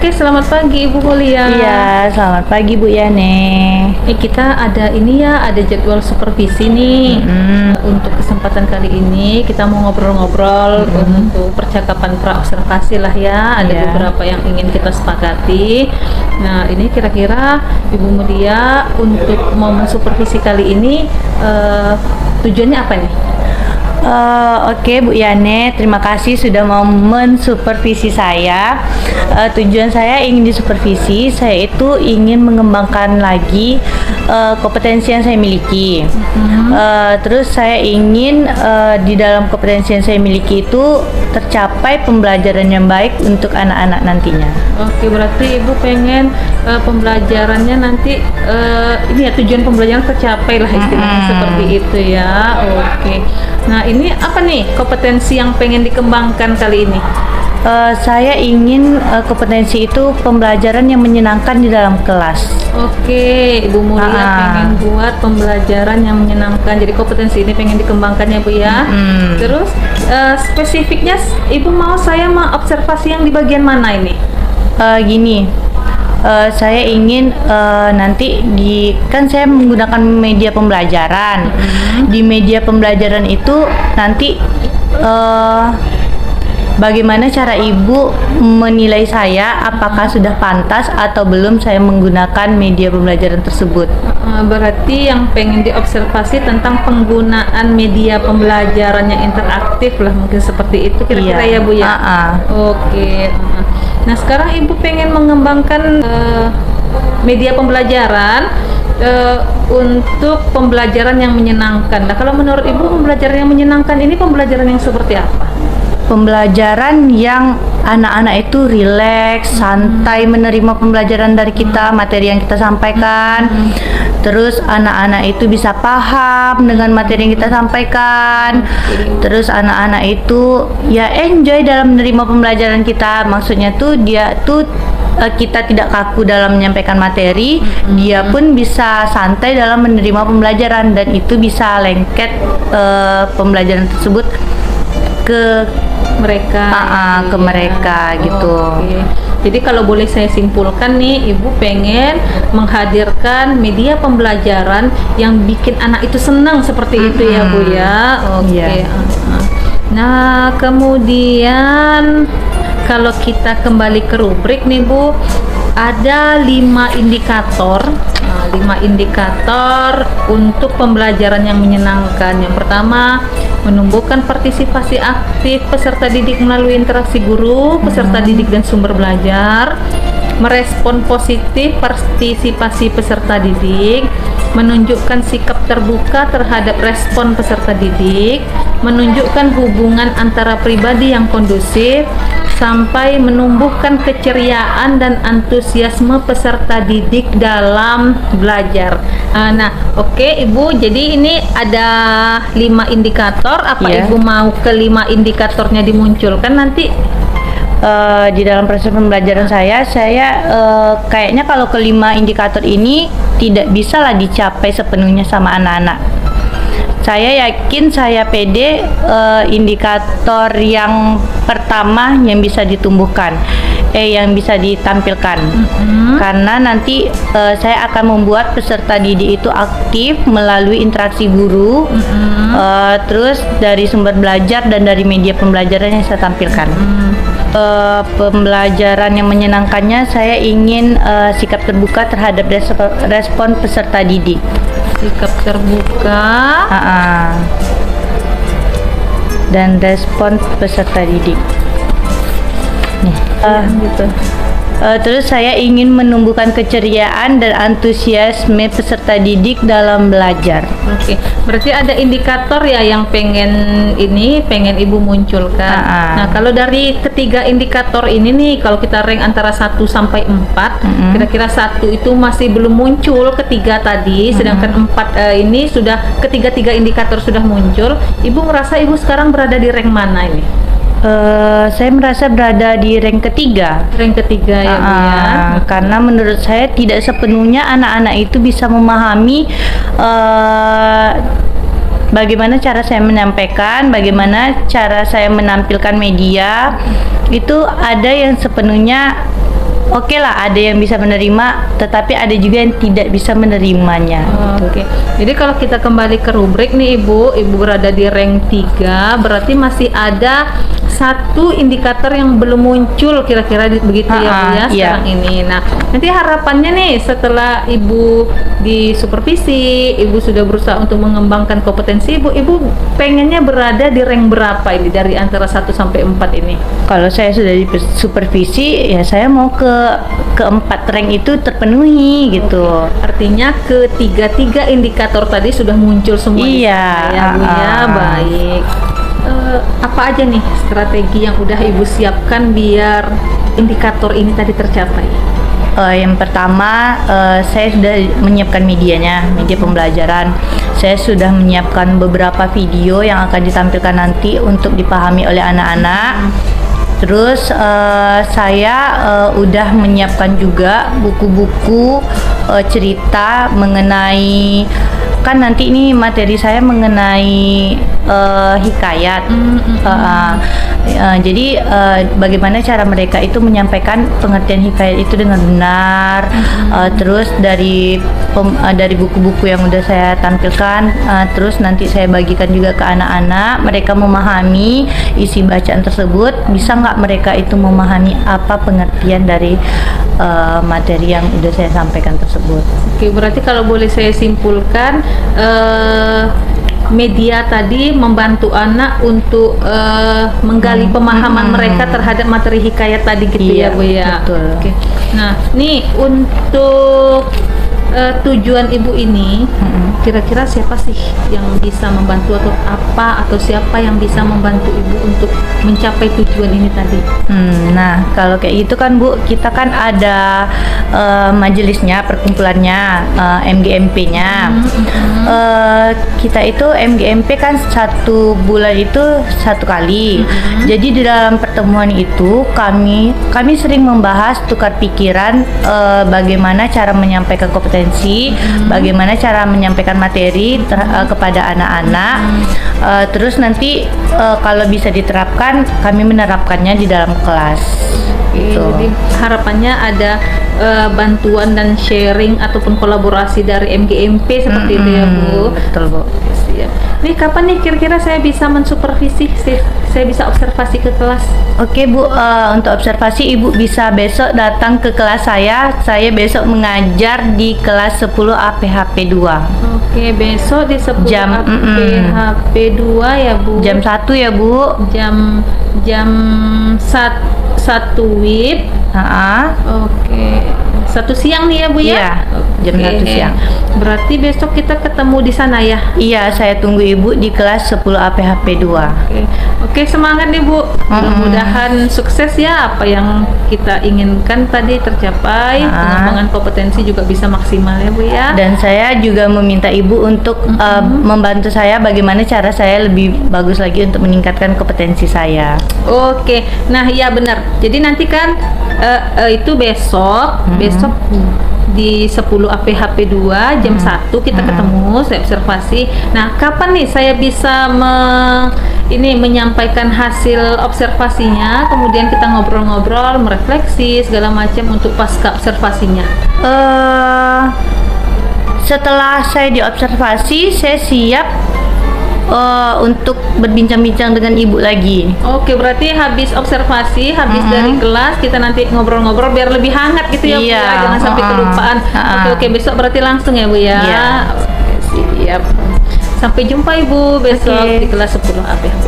Oke, selamat pagi Ibu Mulia. Iya, selamat pagi Bu Yani. Kita ada ini ya, ada jadwal supervisi nih. Untuk kesempatan kali ini kita mau ngobrol-ngobrol untuk percakapan praobservasi lah ya. Ada Iya. beberapa yang ingin kita sepakati. Nah, ini kira-kira Ibu Mulia untuk mau mensupervisi kali ini tujuannya apa nih? Oke Bu Yane, terima kasih sudah mau mensupervisi saya. Tujuan saya ingin disupervisi, saya itu ingin mengembangkan lagi kompetensi yang saya miliki. Terus saya ingin di dalam kompetensi yang saya miliki itu tercapai pembelajaran yang baik untuk anak-anak nantinya. Oke, berarti Ibu pengen pembelajarannya nanti ini ya, tujuan pembelajaran tercapai lah istilahnya seperti itu ya. Oke. Nah, ini apa nih kompetensi yang pengen dikembangkan kali ini? Saya ingin kompetensi itu pembelajaran yang menyenangkan di dalam kelas. Oke, Ibu Mulia pengen buat pembelajaran yang menyenangkan. Jadi kompetensi ini pengen dikembangkan ya Bu ya. Terus spesifiknya Ibu mau saya mengobservasi yang di bagian mana ini? Saya ingin nanti kan saya menggunakan media pembelajaran. Di media pembelajaran itu nanti bagaimana cara Ibu menilai saya apakah sudah pantas atau belum saya menggunakan media pembelajaran tersebut. Berarti yang pengen diobservasi tentang penggunaan media pembelajaran yang interaktif lah, mungkin seperti itu kira-kira ya Bu ya. Oke. Nah, sekarang Ibu pengen mengembangkan media pembelajaran untuk pembelajaran yang menyenangkan. Nah, kalau menurut Ibu pembelajaran yang menyenangkan ini pembelajaran yang seperti apa? Pembelajaran yang anak-anak itu rileks, santai menerima pembelajaran dari kita, materi yang kita sampaikan. Terus anak-anak itu bisa paham dengan materi yang kita sampaikan. Terus anak-anak itu ya enjoy dalam menerima pembelajaran kita. Maksudnya tuh dia tuh kita tidak kaku dalam menyampaikan materi, dia pun bisa santai dalam menerima pembelajaran dan itu bisa lengket pembelajaran tersebut ke mereka. Ke mereka gitu. Oke. Jadi kalau boleh saya simpulkan nih, Ibu pengen menghadirkan media pembelajaran yang bikin anak itu senang seperti itu ya Bu ya. Oke. Nah, kemudian kalau kita kembali ke rubrik nih Bu, ada 5 indikator. 5 indikator untuk pembelajaran yang menyenangkan. Yang pertama, menumbuhkan partisipasi aktif peserta didik melalui interaksi guru, peserta didik dan sumber belajar, merespon positif partisipasi peserta didik, menunjukkan sikap terbuka terhadap respon peserta didik, menunjukkan hubungan antara pribadi yang kondusif, sampai menumbuhkan keceriaan dan antusiasme peserta didik dalam belajar. Oke Ibu, jadi ini ada 5 indikator. Apa Ibu mau ke 5 indikatornya dimunculkan nanti? Di dalam proses pembelajaran saya kayaknya kalau kelima indikator ini tidak bisa lah dicapai sepenuhnya sama anak-anak. Saya yakin saya pede indikator yang pertama yang bisa ditumbuhkan, yang bisa ditampilkan. Karena nanti saya akan membuat peserta didik itu aktif melalui interaksi guru, terus dari sumber belajar dan dari media pembelajaran yang saya tampilkan. Pembelajaran yang menyenangkannya saya ingin sikap terbuka terhadap respon peserta didik. Sikap terbuka dan respon peserta didik. Terus saya ingin menumbuhkan keceriaan dan antusiasme peserta didik dalam belajar. Oke, berarti ada indikator ya yang pengen Ibu munculkan. Nah, kalau dari ketiga indikator ini nih, kalau kita rank antara 1 sampai 4, kira-kira 1 itu masih belum muncul, ketiga tadi, sedangkan 4 ini sudah, ketiga indikator sudah muncul. Ibu merasa Ibu sekarang berada di rank mana ini? Saya merasa berada di rank ketiga. Rank ketiga ya Bu ya. Karena menurut saya tidak sepenuhnya anak-anak itu bisa memahami bagaimana cara saya menyampaikan, bagaimana cara saya menampilkan media. Itu ada yang sepenuhnya oke lah, ada yang bisa menerima, tetapi ada juga yang tidak bisa menerimanya. Oke. Jadi kalau kita kembali ke rubrik nih Ibu berada di rank 3, berarti masih ada satu indikator yang belum muncul kira-kira begitu ya Bu ya sekarang ini. Nah, nanti harapannya nih setelah Ibu di supervisi, Ibu sudah berusaha untuk mengembangkan kompetensi Ibu pengennya berada di rank berapa ini dari antara 1 sampai 4 ini? Kalau saya sudah di supervisi, ya saya mau keempat rank itu terpenuhi gitu. Artinya ketiga indikator tadi sudah muncul semua di sana ya Bu ya. Baik. Apa aja nih strategi yang udah Ibu siapkan biar indikator ini tadi tercapai? Yang pertama, saya sudah menyiapkan media pembelajaran. Saya sudah menyiapkan beberapa video yang akan ditampilkan nanti untuk dipahami oleh anak-anak. Terus saya udah menyiapkan juga buku-buku cerita mengenai, kan nanti ini materi saya mengenai hikayat. Jadi bagaimana cara mereka itu menyampaikan pengertian hikayat itu dengan benar. Terus dari buku-buku yang udah saya tampilkan, terus nanti saya bagikan juga ke anak-anak, mereka memahami isi bacaan tersebut. Bisa nggak mereka itu memahami apa pengertian dari materi yang udah saya sampaikan tersebut? Oke, berarti kalau boleh saya simpulkan, media tadi membantu anak untuk menggali pemahaman mereka terhadap materi hikayat tadi gitu ya Bu ya. Betul. Oke. Nah, nih untuk tujuan Ibu ini kira-kira siapa sih yang bisa membantu atau siapa yang bisa membantu Ibu untuk mencapai tujuan ini tadi? Nah, kalau kayak gitu kan Bu, kita kan ada majelisnya, perkumpulannya, MGMP-nya. Kita itu MGMP kan 1 bulan itu 1 kali. Jadi di dalam pertemuan itu kami sering membahas tukar pikiran, bagaimana cara menyampaikan kompetensi, bagaimana cara menyampaikan materi kepada anak-anak. Terus nanti kalau bisa diterapkan, kami menerapkannya di dalam kelas. Gitu. Jadi harapannya ada bantuan dan sharing ataupun kolaborasi dari MGMP seperti itu ya Bu. Betul Bu. Siap. Nih kapan nih kira-kira saya bisa mensupervisi, saya bisa observasi ke kelas? Oke Bu, untuk observasi Ibu bisa besok datang ke kelas saya. Saya besok mengajar di kelas 10 APHP 2. Oke, besok di 10 Jam APHP 2 ya Bu. Jam 1 ya Bu. Jam 1 WIB. Oke. 1 siang nih ya Bu ya? Iya, jam 1 siang. Berarti besok kita ketemu di sana ya? Iya, saya tunggu Ibu di kelas 10 APHP 2. Oke, semangat nih Bu. Mudah-mudahan sukses ya, apa yang kita inginkan tadi tercapai. Pengembangan kompetensi juga bisa maksimal ya Bu ya. Dan saya juga meminta Ibu untuk membantu saya bagaimana cara saya lebih bagus lagi untuk meningkatkan kompetensi saya. Oke, nah ya benar. Jadi nanti kan itu besok di 10 APHP 2 jam 1 kita ketemu, saya observasi. Nah, kapan nih saya bisa menyampaikan hasil observasinya, kemudian kita ngobrol-ngobrol, merefleksi segala macam untuk pasca observasinya? Setelah saya diobservasi, saya siap untuk berbincang-bincang dengan Ibu lagi. Oke, berarti habis observasi, habis dari kelas kita nanti ngobrol-ngobrol biar lebih hangat gitu ya Bu ya, jangan sampai kelupaan. Oke, besok berarti langsung ya Bu ya. Oke, siap. Sampai jumpa Ibu besok di kelas 10 APHP.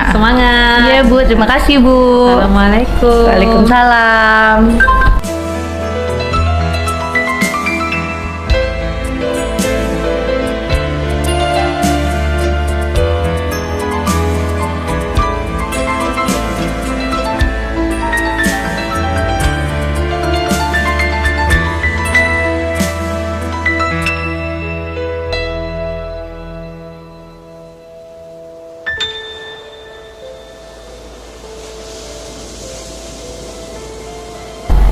Semangat. Iya Bu, terima kasih Bu. Assalamualaikum. Waalaikumsalam.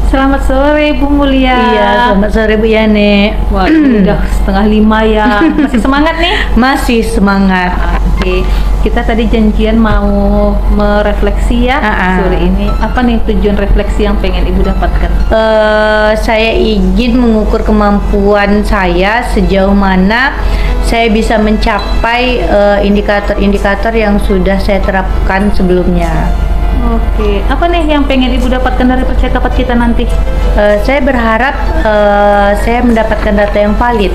Selamat sore Bu Mulia. Iya, selamat sore Bu Yani. Wah, udah 4:30 ya. Masih semangat nih? Masih semangat. Oke, kita tadi janjian mau merefleksi ya sore ini. Apa nih tujuan refleksi yang pengen Ibu dapatkan? Saya ingin mengukur kemampuan saya sejauh mana saya bisa mencapai indikator-indikator yang sudah saya terapkan sebelumnya. Oke, apa nih yang pengen Ibu dapatkan dari percakapan kita nanti? Saya berharap saya mendapatkan data yang valid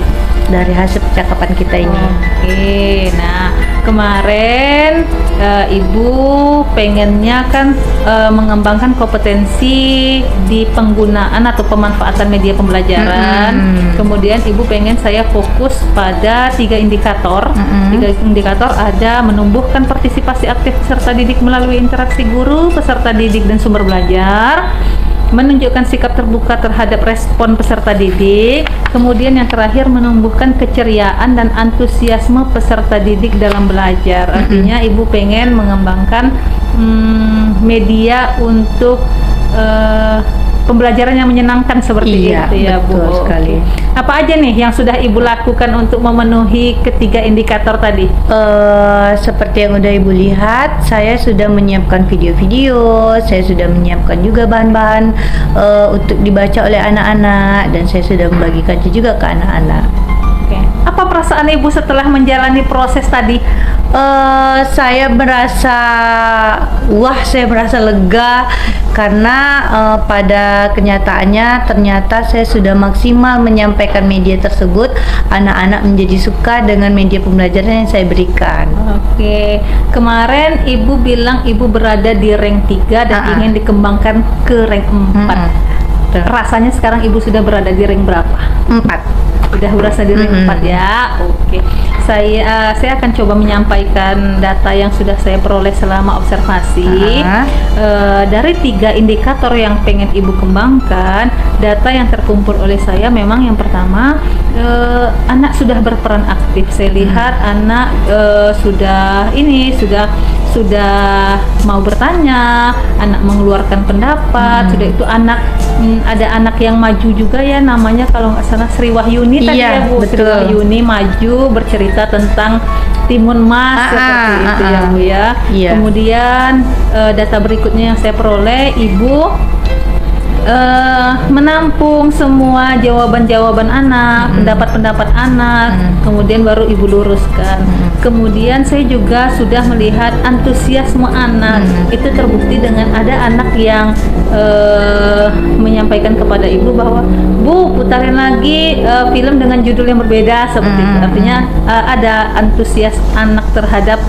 dari hasil percakapan kita ini. Oke, nah kemarin Ibu pengennya kan mengembangkan kompetensi di penggunaan atau pemanfaatan media pembelajaran. Kemudian Ibu pengen saya fokus pada 3 indikator. 3 indikator ada menumbuhkan partisipasi aktif peserta didik melalui interaksi guru, peserta didik dan sumber belajar, menunjukkan sikap terbuka terhadap respon peserta didik, kemudian yang terakhir menumbuhkan keceriaan dan antusiasme peserta didik dalam belajar. Artinya Ibu pengen mengembangkan media untuk pembelajaran yang menyenangkan seperti itu ya Bu. Betul sekali. Apa aja nih yang sudah Ibu lakukan untuk memenuhi ketiga indikator tadi? Seperti yang udah Ibu lihat, saya sudah menyiapkan video-video, saya sudah menyiapkan juga bahan-bahan untuk dibaca oleh anak-anak, dan saya sudah membagikannya juga ke anak-anak. Oke. Apa perasaan Ibu setelah menjalani proses tadi? Saya merasa saya merasa lega karena pada kenyataannya ternyata saya sudah maksimal menyampaikan media tersebut. Anak-anak menjadi suka dengan media pembelajaran yang saya berikan. Oke, kemarin Ibu bilang Ibu berada di rank 3 dan ingin dikembangkan ke rank 4. Rasanya sekarang Ibu sudah berada di rank berapa? 4. Udah berasa di rank 4 ya. Oke. Saya akan coba menyampaikan data yang sudah saya peroleh selama observasi. Dari 3 indikator yang pengen Ibu kembangkan, data yang terkumpul oleh saya memang yang pertama, anak sudah berperan aktif. Saya lihat anak sudah mau bertanya, anak mengeluarkan pendapat, sudah itu anak ada anak yang maju juga ya, namanya kalau nggak salah Sri Wahyuni tadi ya Bu. Betul. Sri Wahyuni maju bercerita tentang Timun Mas seperti itu ya Bu ya. Kemudian data berikutnya yang saya peroleh, Ibu menampung semua jawaban-jawaban anak, pendapat-pendapat anak, kemudian baru Ibu luruskan. Kemudian saya juga sudah melihat antusiasme anak. Itu terbukti dengan ada anak yang menyampaikan kepada Ibu bahwa, Bu, putarin lagi film dengan judul yang berbeda seperti itu. Artinya ada antusias anak terhadap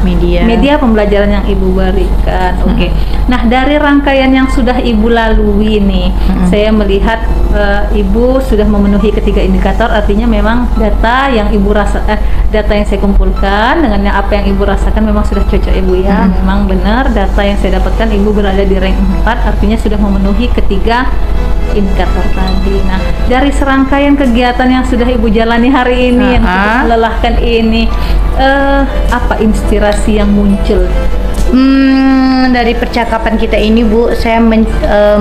media pembelajaran yang Ibu berikan. Oke. Nah, dari rangkaian yang sudah Ibu lalui nih, saya melihat Ibu sudah memenuhi ketiga indikator. Artinya memang data yang data yang saya kumpulkan dengan apa yang Ibu rasakan memang sudah cocok Ibu ya. Memang benar data yang saya dapatkan Ibu berada di rank 4, artinya sudah memenuhi ketiga indikator tadi. Nah, dari serangkaian kegiatan yang sudah Ibu jalani hari ini yang cukup melelahkan ini, apa inspirasi yang muncul? Dari percakapan kita ini Bu, saya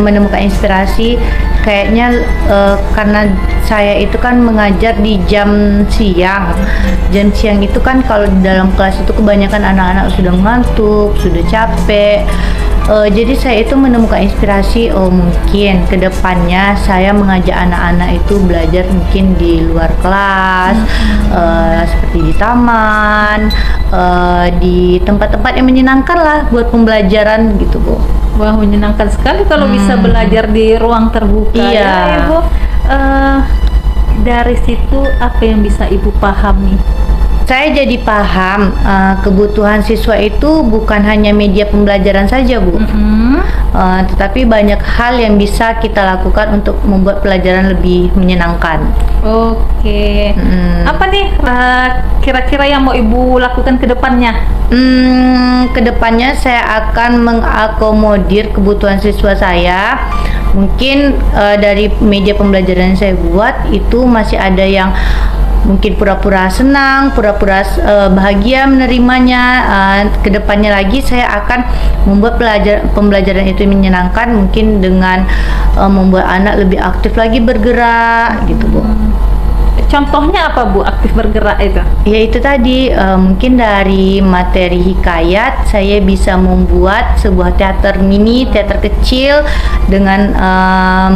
menemukan inspirasi kayaknya karena saya itu kan mengajar di jam siang. Jam siang itu kan kalau di dalam kelas itu kebanyakan anak-anak sudah ngantuk, sudah capek. Jadi saya itu menemukan inspirasi, mungkin kedepannya saya mengajak anak-anak itu belajar mungkin di luar kelas, seperti di taman, di tempat-tempat yang menyenangkan lah buat pembelajaran gitu Bu. Wah, menyenangkan sekali kalau bisa belajar di ruang terbuka. Iya. Ya Ibu, dari situ apa yang bisa Ibu pahami? Saya jadi paham kebutuhan siswa itu bukan hanya media pembelajaran saja Bu, tetapi banyak hal yang bisa kita lakukan untuk membuat pelajaran lebih menyenangkan. Oke. Apa nih kira-kira yang mau Ibu lakukan ke depannya? Kedepannya saya akan mengakomodir kebutuhan siswa saya. Mungkin dari media pembelajaran yang saya buat itu masih ada yang mungkin pura-pura senang, pura-pura bahagia menerimanya. Kedepannya lagi saya akan membuat pembelajaran itu menyenangkan, mungkin dengan membuat anak lebih aktif lagi bergerak gitu Bu. Contohnya apa Bu aktif bergerak itu? Ya itu tadi mungkin dari materi hikayat saya bisa membuat sebuah teater mini, teater kecil dengan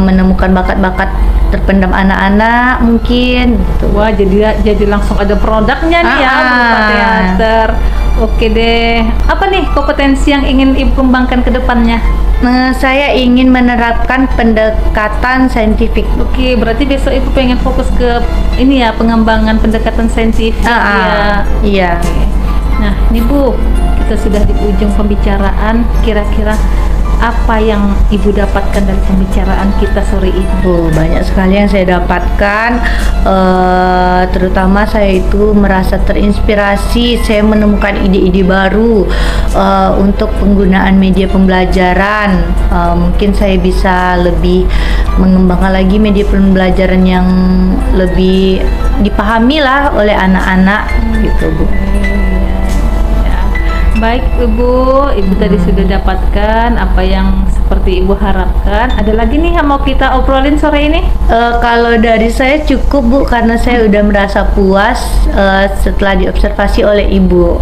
menemukan bakat-bakat terpendam anak-anak mungkin gitu. Wah, jadi langsung ada produknya nih ya berupa teater. Oke deh. Apa nih kompetensi yang ingin Ibu kembangkan ke depannya? Saya ingin menerapkan pendekatan saintifik. Oke, berarti besok Ibu pengen fokus ke ini ya, pengembangan pendekatan saintifik ya. Iya. Oke. Nah, ini Bu, kita sudah di ujung pembicaraan. Kira-kira apa yang Ibu dapatkan dari pembicaraan kita sore ini? Banyak sekali yang saya dapatkan, terutama saya itu merasa terinspirasi. Saya menemukan ide-ide baru untuk penggunaan media pembelajaran. Mungkin saya bisa lebih mengembangkan lagi media pembelajaran yang lebih dipahami lah oleh anak-anak gitu Bu. Baik Ibu tadi sudah dapatkan apa yang seperti Ibu harapkan. Ada lagi nih yang mau kita obrolin sore ini? Kalau dari saya cukup Bu, karena saya udah merasa puas setelah diobservasi oleh Ibu.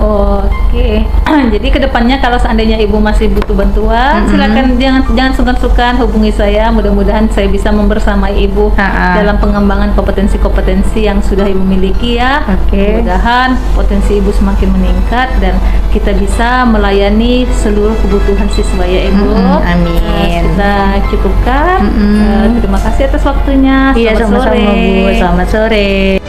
Oke. Jadi kedepannya kalau seandainya Ibu masih butuh bantuan, silakan jangan sungkan-sungkan hubungi saya. Mudah-mudahan saya bisa membersamai Ibu dalam pengembangan kompetensi-kompetensi yang sudah Ibu miliki ya. Mudah-mudahan potensi Ibu semakin meningkat dan kita bisa melayani seluruh kebutuhan siswa ya Ibu. Amin. Kita cukupkan. Terima kasih atas waktunya. Iya, Selamat sama-sama sore. Bu. Selamat sore.